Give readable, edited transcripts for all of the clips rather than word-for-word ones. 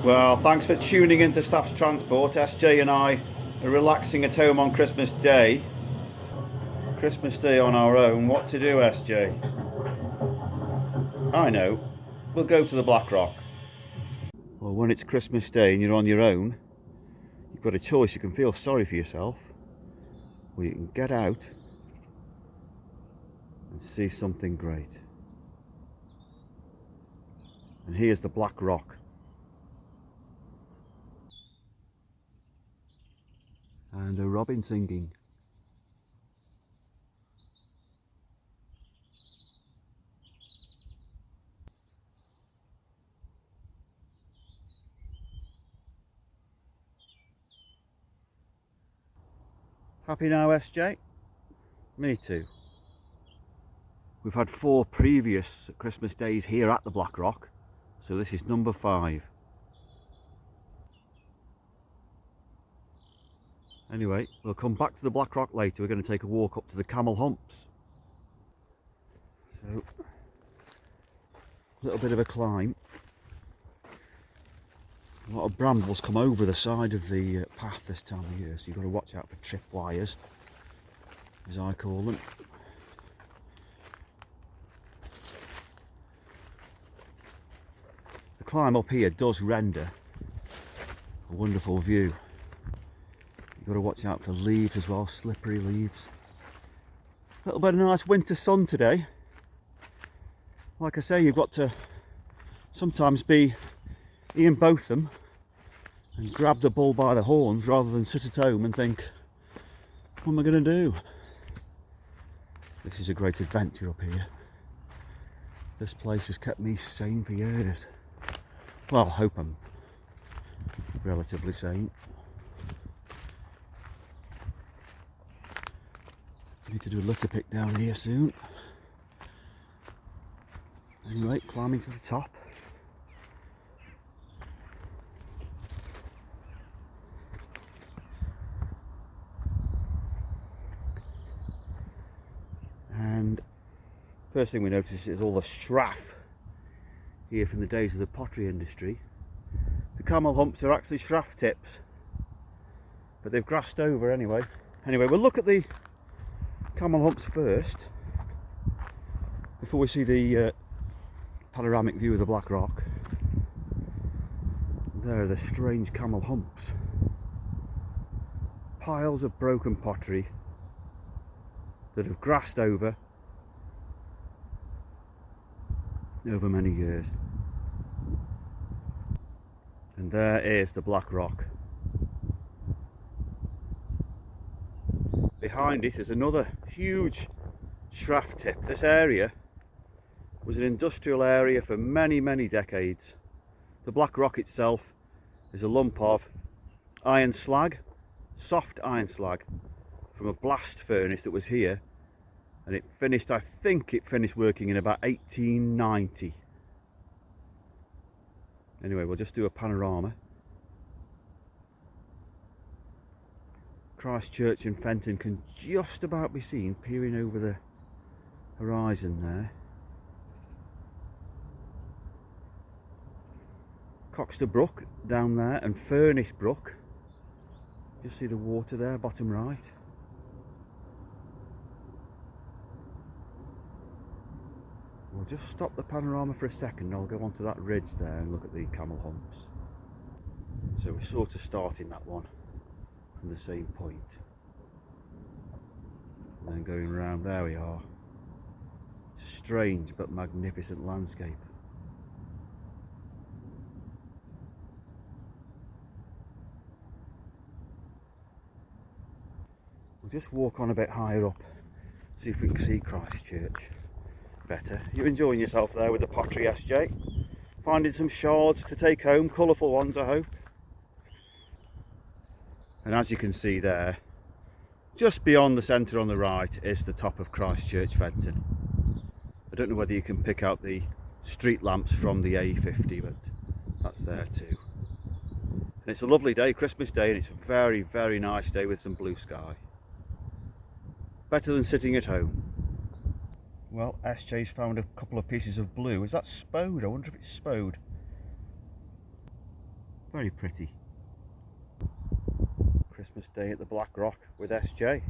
Well, thanks for tuning into Staff's Transport. SJ and I are relaxing at home on Christmas Day. Christmas Day on our own. What to do, SJ? I know. We'll go to the Black Rock. Well, when it's Christmas Day and you're on your own, you've got a choice. You can feel sorry for yourself, or you can get out and see something great. And here's the Black Rock. And a robin singing. Happy now, SJ? Me too. We've had 4 previous Christmas days here at the Black Rock, so this is number 5. Anyway, we'll come back to the Black Rock later. We're going to take a walk up to the CAMEL humps. So, a little bit of a climb. A lot of brambles come over the side of the path this time of year, so you've got to watch out for trip wires, as I call them. The climb up here does render a wonderful view. You've got to watch out for leaves as well, slippery leaves. A little bit of nice winter sun today. Like I say, you've got to sometimes be Ian Botham and grab the bull by the horns rather than sit at home and think, what am I going to do? This is a great adventure up here. This place has kept me sane for years. Well, I hope I'm relatively sane. Need to do a litter pick down here soon. Anyway, climbing to the top. And first thing we notice is all the straff here from the days of the pottery industry. The CAMEL humps are actually straff tips, but they've grassed over anyway. Anyway, we'll look at the CAMEL humps first before we see the panoramic view of the Black Rock. There are the strange CAMEL humps. Piles of broken pottery that have grassed over many years. And there is the Black Rock. Behind it is another huge straff tip. This area was an industrial area for many decades. The Black Rock itself is a lump of iron slag, soft iron slag, from a blast furnace that was here, and it finished, I think it finished working in about 1890. Anyway, we'll just do a panorama. Christchurch and Fenton can just about be seen peering over the horizon there. Cockster Brook down there, and Furnace Brook. Just see the water there, bottom right. We'll just stop the panorama for a second. I'll go onto that ridge there and look at the CAMEL humps. So we're sort of starting that one from the same point, and then going around. There we are. Strange but magnificent landscape. We'll just walk on a bit higher up, see if we can see Christchurch better. You're enjoying yourself there with the pottery, SJ? Finding some shards to take home, colourful ones I hope. And as you can see there, just beyond the centre on the right is the top of Christchurch Fenton. I don't know whether you can pick out the street lamps from the A50, but that's there too. And it's a lovely day, Christmas Day, and it's a very nice day with some blue sky. Better than sitting at home. Well, SJ's found a couple of pieces of blue. Is that spode? I wonder if it's spode. Very pretty. Christmas Day at the Black Rock with SJ.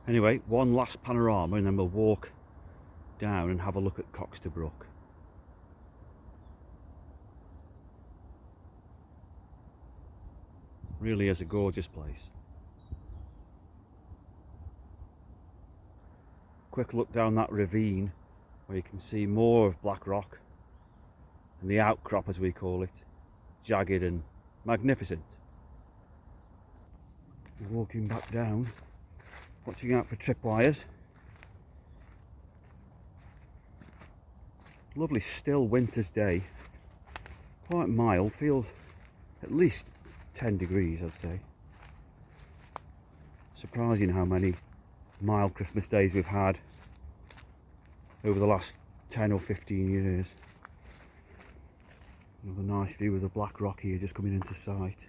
Anyway, one last panorama and then we'll walk down and have a look at Cockster Brook. Really is a gorgeous place. Quick look down that ravine where you can see more of Black Rock and the outcrop, as we call it, jagged and magnificent. Walking back down, watching out for tripwires. Lovely still winter's day, quite mild, feels at least 10 degrees I'd say. Surprising how many mild Christmas days we've had over the last 10 or 15 years. Another nice view of the Black Rock here just coming into sight.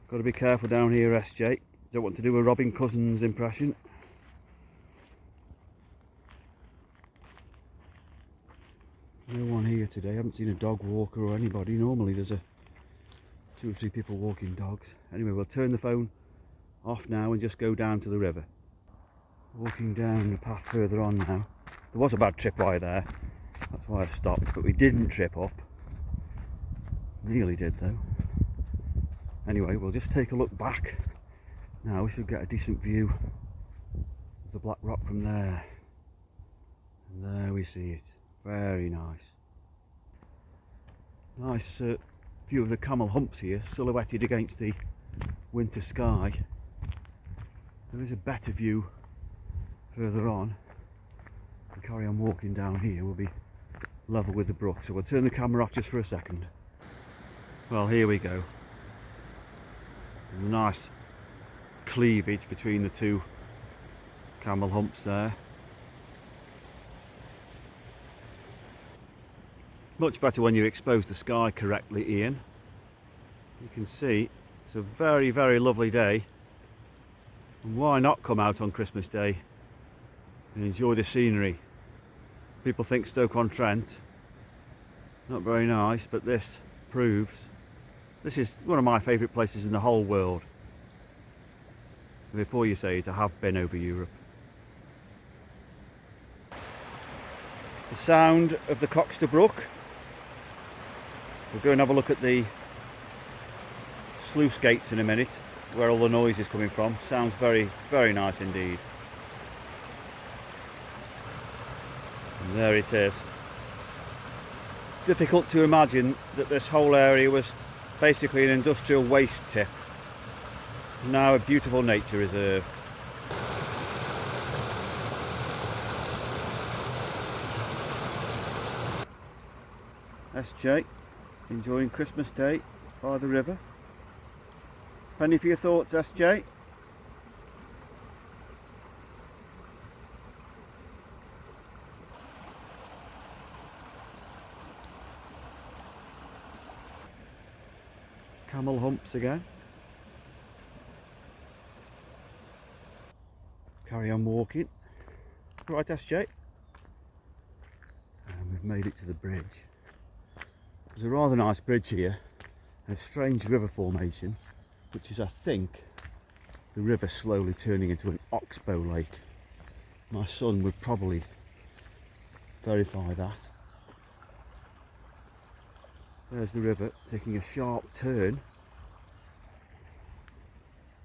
Got to be careful down here, SJ. Don't want to do a Robin Cousins impression. No one here today. I haven't seen a dog walker or anybody. Normally there's 2 or 3 people walking dogs. Anyway, we'll turn the phone off now and just go down to the river. Walking down the path further on now. There was a bad tripwire there. That's why I stopped, but we didn't trip up. Nearly did though. Anyway, we'll just take a look back. Now we should get a decent view of the Black Rock from there. And there we see it. Very nice. Nice view of the CAMEL humps here, silhouetted against the winter sky. There is a better view further on. If we carry on walking down here, we'll be level with the brook. So we'll turn the camera off just for a second. Well, here we go. There's a nice cleavage between the 2 CAMEL humps there. Much better when you expose the sky correctly, Ian. You can see it's a very, very lovely day. And why not come out on Christmas Day and enjoy the scenery? People think Stoke-on-Trent not very nice, but this proves this is one of my favourite places in the whole world. Before you say it, I have been over Europe. The sound of the Cockster Brook. We'll go and have a look at the sluice gates in a minute, where all the noise is coming from. Sounds very, very nice indeed. And there it is. Difficult to imagine that this whole area was basically an industrial waste tip. Now a beautiful nature reserve. SJ, enjoying Christmas Day by the river. Penny for your thoughts, SJ? CAMEL humps again. Carry on walking. Right, SJ? And we've made it to the bridge. There's a rather nice bridge here, and a strange river formation, which is, I think, the river slowly turning into an oxbow lake. My son would probably verify that. There's the river taking a sharp turn,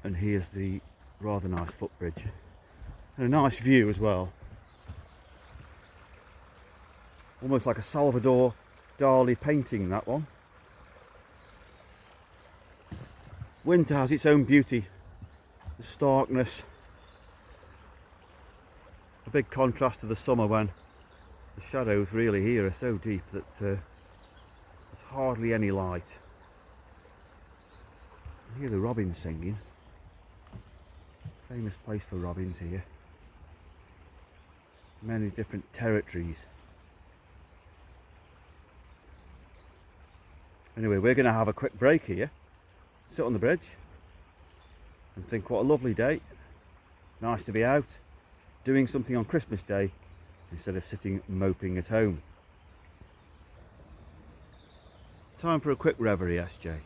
and here's the rather nice footbridge, and a nice view as well. Almost like a Salvador Dali painting, that one. Winter has its own beauty, the starkness, a big contrast to the summer when the shadows really here are so deep that there's hardly any light. You hear the robins singing. Famous place for robins here. Many different territories. Anyway, we're going to have a quick break here, sit on the bridge and think what a lovely day Nice to be out, doing something on Christmas Day instead of sitting moping at home. Time for a quick reverie, SJ.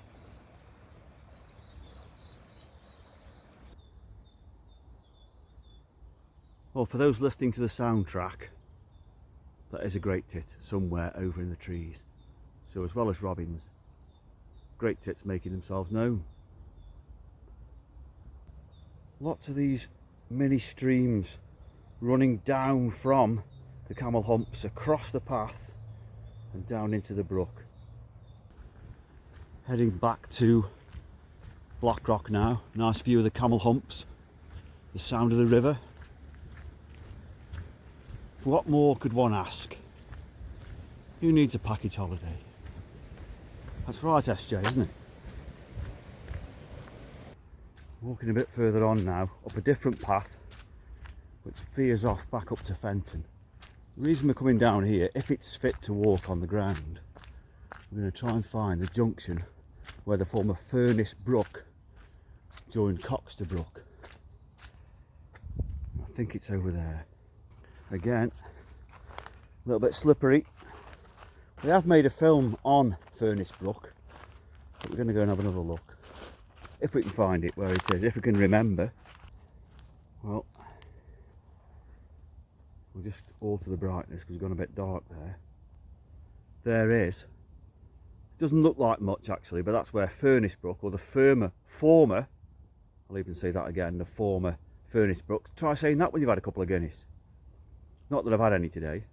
Well, for those listening to the soundtrack, that is a great tit somewhere over in the trees. So as well as robins, great tits making themselves known. Lots of these mini streams running down from the Camel Humps across the path and down into the brook. Heading back to Blackrock now. Nice view of the Camel Humps, the sound of the river. What more could one ask? Who needs a package holiday? That's right, SJ, isn't it? Walking a bit further on now, up a different path, which veers off back up to Fenton. The reason we're coming down here, if it's fit to walk on the ground, we're going to try and find the junction where the former Furnace Brook joined Cockster Brook. I think it's over there. Again, a little bit slippery. We have made a film on Furnace Brook, but we're going to go and have another look. If we can find it where it is, if we can remember. Well, we'll just alter the brightness because it's gone a bit dark there. There is. It doesn't look like much actually, but that's where Furnace Brook, or the former, I'll even say that again, the former Furnace Brook. Try saying that when you've had a couple of Guinness. Not that I've had any today.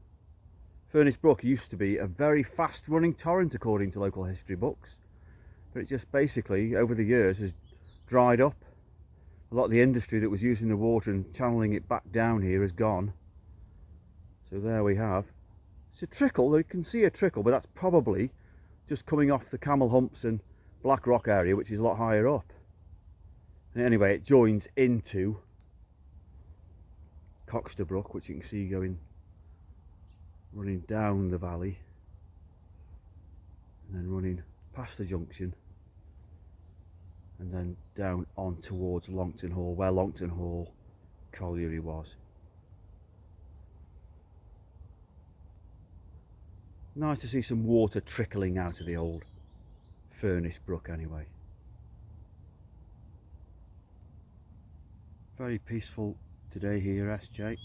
Furnace Brook used to be a very fast running torrent according to local history books, but it just basically over the years has dried up. A lot of the industry that was using the water and channeling it back down here is gone. So there we have. It's a trickle, you can see a trickle, but that's probably just coming off the Camel Humps and Blackrock area, which is a lot higher up. And anyway, it joins into Cockster Brook, which you can see running down the valley and then running past the junction and then down on towards Longton Hall, where Longton Hall colliery was. Nice to see some water trickling out of the old Furnace Brook anyway. Very peaceful today here, SJ.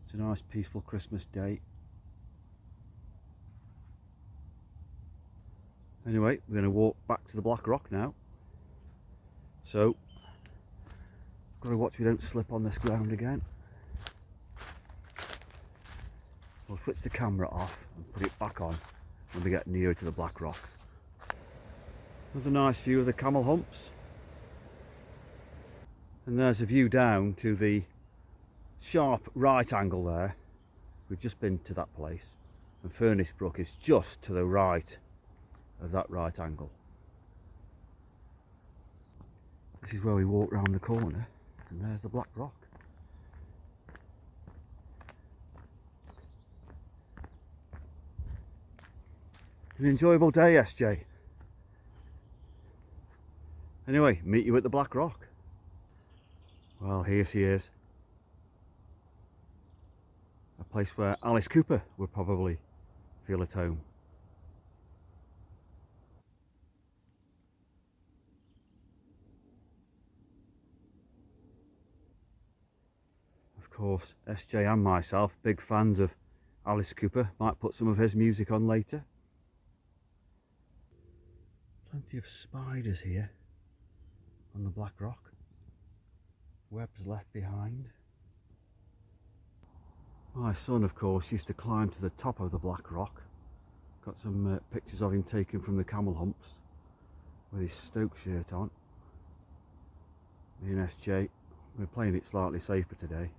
It's a nice peaceful Christmas day. Anyway, we're going to walk back to the Blackrock now. So, got to watch we don't slip on this ground again. We'll switch the camera off and put it back on when we get nearer to the Blackrock. Another nice view of the Camel Humps. And there's a view down to the sharp right angle there. We've just been to that place. And Furnace Brook is just to the right of that right angle. This is where we walk round the corner, and there's the Blackrock. An enjoyable day, SJ. Anyway, meet you at the Blackrock. Well, here she is. A place where Alice Cooper would probably feel at home. Of course, SJ and myself, big fans of Alice Cooper, might put some of his music on later. Plenty of spiders here on the Blackrock. Webs left behind. My son, of course, used to climb to the top of the Blackrock. Got some pictures of him taken from the Camel Humps with his Stoke shirt on. Me and SJ, we're playing it slightly safer today,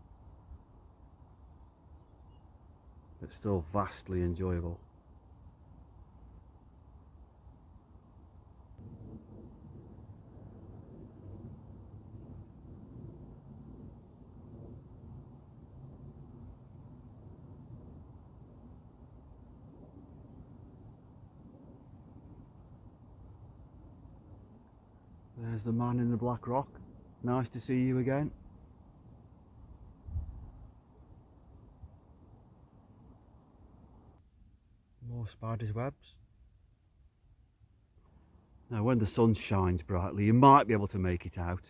but still vastly enjoyable. There's the man in the Blackrock, nice to see you again. More spiders' webs. Now when the sun shines brightly you might be able to make it out.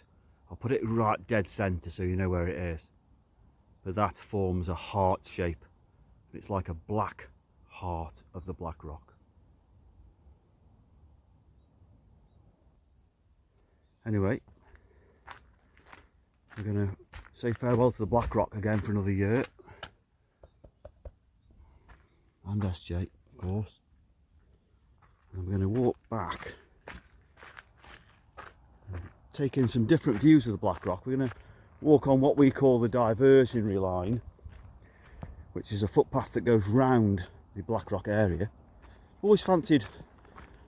I'll put it right dead centre so you know where it is. But that forms a heart shape. It's like a black heart of the black rock. Anyway, we're going to say farewell to the black rock again for another year. And SJ, of course. And I'm going to walk back and take in some different views of the black rock. We're going to walk on what we call the diversionary line, which is a footpath that goes round the black rock area. Always fancied,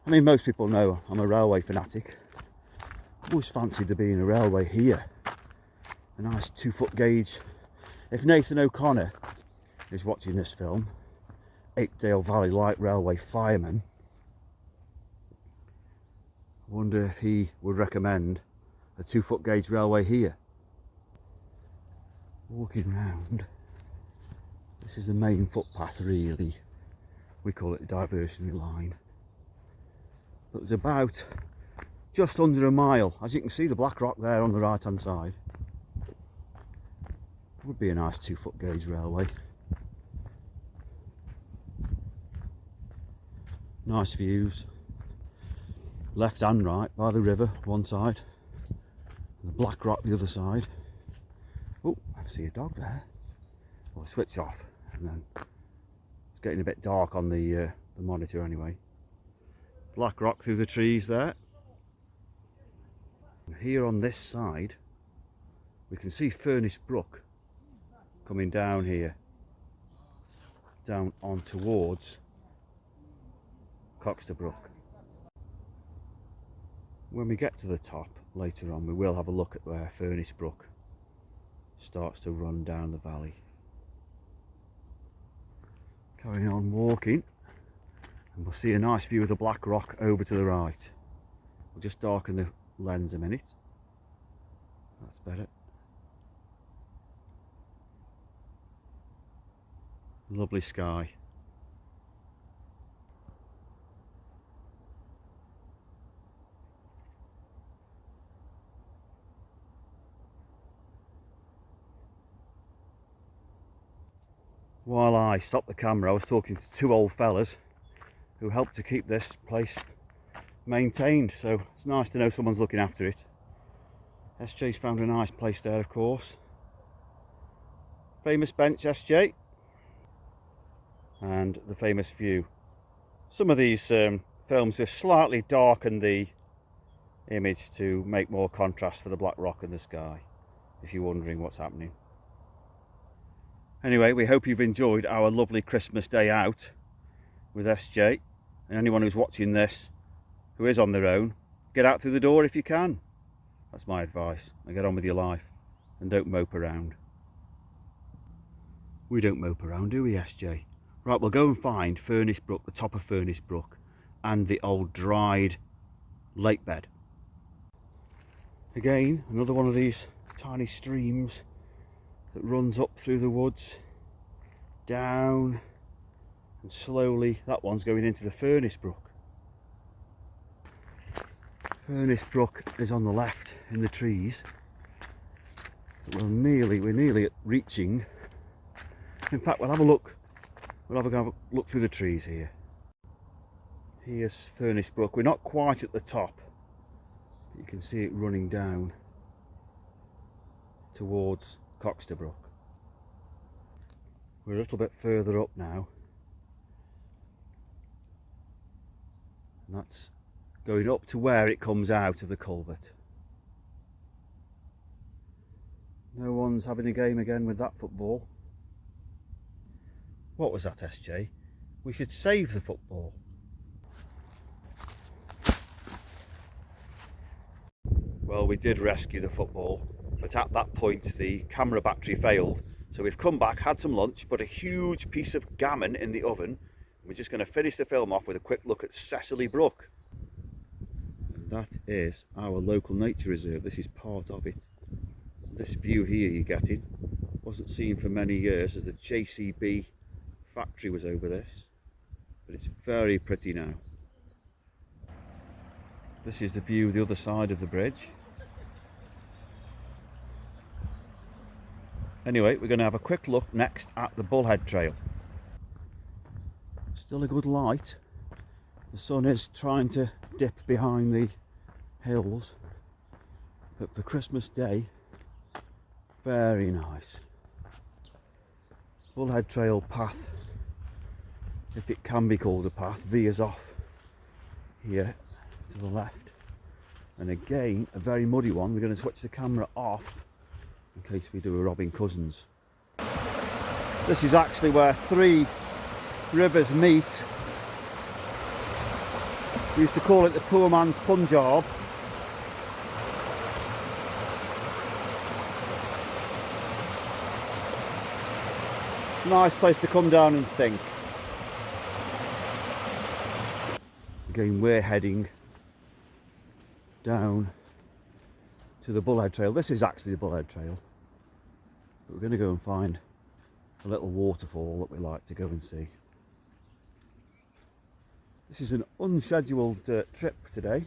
I mean most people know I'm a railway fanatic. Always fancied there being a railway here. A nice 2-foot gauge. If Nathan O'Connor is watching this film, Apedale Valley Light Railway fireman, I wonder if he would recommend a 2-foot gauge railway here. Walking round, this is the main footpath really. We call it the diversionary line. But it's about just under a mile. As you can see the black rock there on the right hand side. Would be a nice 2-foot gauge railway. Nice views. Left and right by the river one side. The black rock the other side. Oh, I see a dog there. I'll switch off and then it's getting a bit dark on the monitor anyway. Black rock through the trees there. And here on this side we can see Furnace Brook coming down here, down on towards Cockster Brook. When we get to the top later on we will have a look at where Furnace Brook starts to run down the valley. Carrying on walking and we'll see a nice view of the black rock over to the right. We'll just darken the lens a minute. That's better. Lovely sky. While I stopped the camera I was talking to 2 old fellas who helped to keep this place maintained, so it's nice to know someone's looking after it. SJ's found a nice place there, of course. Famous bench, SJ. And the famous view. Some of these films have slightly darkened the image to make more contrast for the black rock and the sky, if you're wondering what's happening. Anyway, we hope you've enjoyed our lovely Christmas day out with SJ, and anyone who's watching this who is on their own, get out through the door if you can. That's my advice, and get on with your life and don't mope around. We don't mope around, do we, SJ? Right, we'll go and find Furnace Brook, the top of Furnace Brook, and the old dried lake bed. Again, another one of these tiny streams that runs up through the woods, down, and slowly that one's going into the Furnace Brook. Furnace Brook is on the left in the trees. We're nearly reaching. In fact, we'll have a look. We'll have a look through the trees here. Here's Furnace Brook. We're not quite at the top. You can see it running down towards Cockster Brook. We're a little bit further up now. And that's going up to where it comes out of the culvert. No one's having a game again with that football. What was that, SJ? We should save the football. Well, we did rescue the football, but at that point the camera battery failed. So we've come back, had some lunch, put a huge piece of gammon in the oven. We're just going to finish the film off with a quick look at Cecily Brook. And that is our local nature reserve. This is part of it. this view here you're getting. Wasn't seen for many years as the JCB factory was over this, but it's very pretty now. This is the view the other side of the bridge. Anyway, we're going to have a quick look next at the Bullhead Trail. Still a good light. The sun is trying to dip behind the hills, but for Christmas Day, very nice. Bullhead Trail path, if it can be called a path, veers off here to the left, and again a very muddy one. We're going to switch the camera off in case we do a Robin Cousins. This is actually where three rivers meet. We used to call it the poor man's Punjab. Nice place to come down and think. Again, we're heading down to the Bullhead Trail. This is actually the Bullhead Trail, but we're going to go and find a little waterfall that we like to go and see. This is an unscheduled trip today,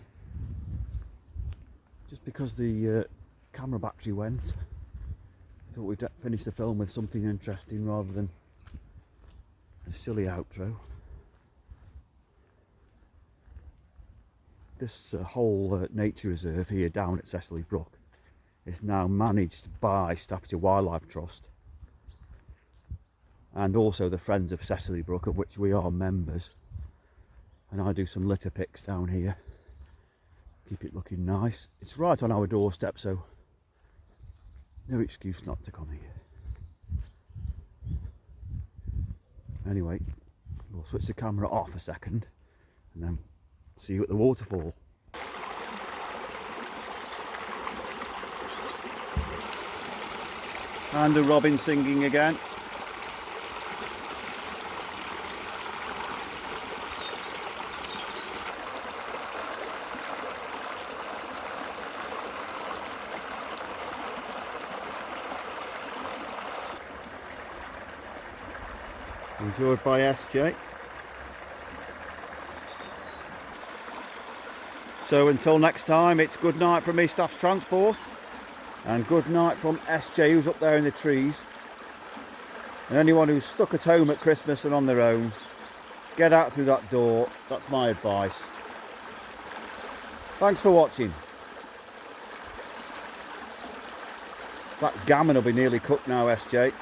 just because the camera battery went. I thought we'd finish the film with something interesting rather than a silly outro. This whole nature reserve here down at Cecily Brook is now managed by Staffordshire Wildlife Trust, and also the Friends of Cecily Brook, of which we are members. And I do some litter picks down here, keep it looking nice. It's right on our doorstep, so no excuse not to come here. Anyway, we'll switch the camera off a second and then see you at the waterfall. And a robin singing again. Enjoyed by SJ. So until next time, it's good night from me, Staff's Transport, and good night from SJ, who's up there in the trees. And anyone who's stuck at home at Christmas and on their own, get out through that door. That's my advice. Thanks for watching. That gammon will be nearly cooked now, SJ.